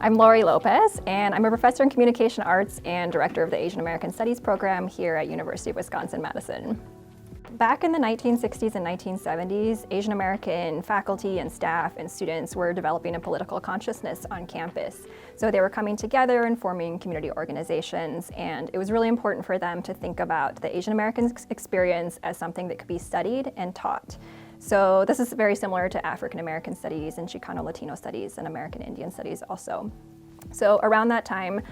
I'm Lopez, and I'm a professor in communication arts and director of the Asian American Studies program here at University of Wisconsin-Madison. Back in the 1960s and 1970s, Asian American faculty and staff and students were developing a political consciousness on campus. So they were coming together and forming community organizations, and it was really important for them to think about the Asian American experience as something that could be studied and taught. So this is very similar to African American studies and Chicano Latino studies and American Indian studies also. So around that time,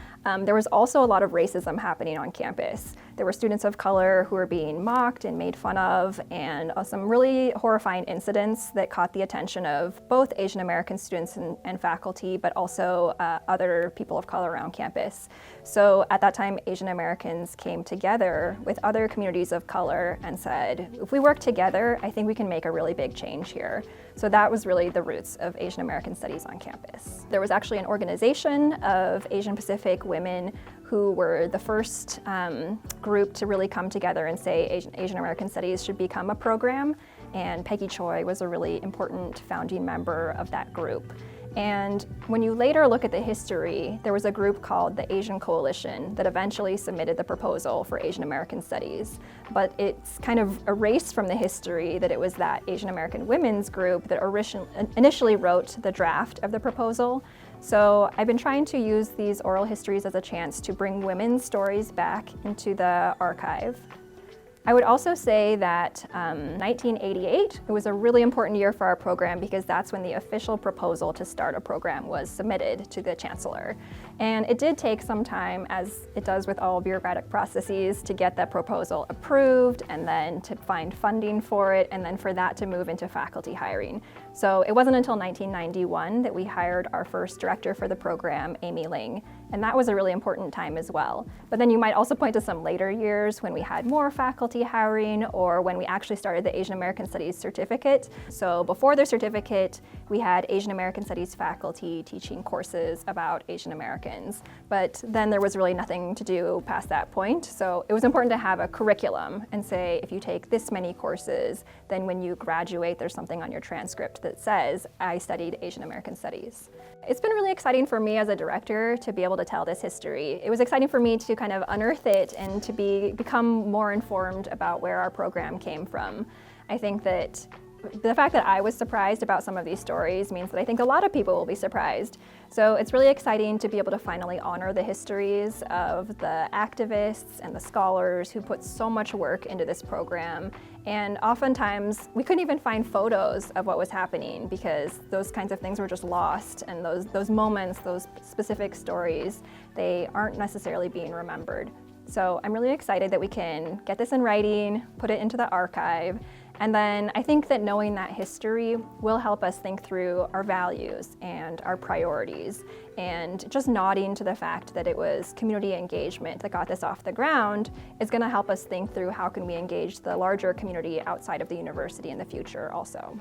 there was also a lot of racism happening on campus. There were students of color who were being mocked and made fun of, and some really horrifying incidents that caught the attention of both Asian American students and faculty, but also other people of color around campus. So at that time, Asian Americans came together with other communities of color and said, if we work together, I think we can make a really big change here. So that was really the roots of Asian American studies on campus. There was actually an organization of Asian Pacific women who were the first group to really come together and say Asian American studies should become a program, and Peggy Choi was a really important founding member of that group. And when you later look at the history, there was a group called the Asian Coalition that eventually submitted the proposal for Asian American Studies. But it's kind of erased from the history that it was that Asian American women's group that initially wrote the draft of the proposal. So I've been trying to use these oral histories as a chance to bring women's stories back into the archive. I would also say that 1988, it was a really important year for our program because that's when the official proposal to start a program was submitted to the chancellor. And it did take some time, as it does with all bureaucratic processes, to get that proposal approved and then to find funding for it and then for that to move into faculty hiring. So it wasn't until 1991 that we hired our first director for the program, Amy Ling, and that was a really important time as well. But then you might also point to some later years when we had more faculty hiring or when we actually started the Asian American Studies certificate. So before the certificate, we had Asian American Studies faculty teaching courses about Asian Americans. But then there was really nothing to do past that point. So it was important to have a curriculum and say, if you take this many courses, then when you graduate, there's something on your transcript that says, I studied Asian American Studies. It's been really exciting for me as a director to be able to tell this history. It was exciting for me to kind of unearth it and to become more informed about where our program came from. I think that the fact that I was surprised about some of these stories means that I think a lot of people will be surprised. So it's really exciting to be able to finally honor the histories of the activists and the scholars who put so much work into this program. And oftentimes, we couldn't even find photos of what was happening because those kinds of things were just lost, and those moments, those specific stories, they aren't necessarily being remembered. So I'm really excited that we can get this in writing, put it into the archive, and then I think that knowing that history will help us think through our values and our priorities, and just nodding to the fact that it was community engagement that got this off the ground is going to help us think through how can we engage the larger community outside of the university in the future also.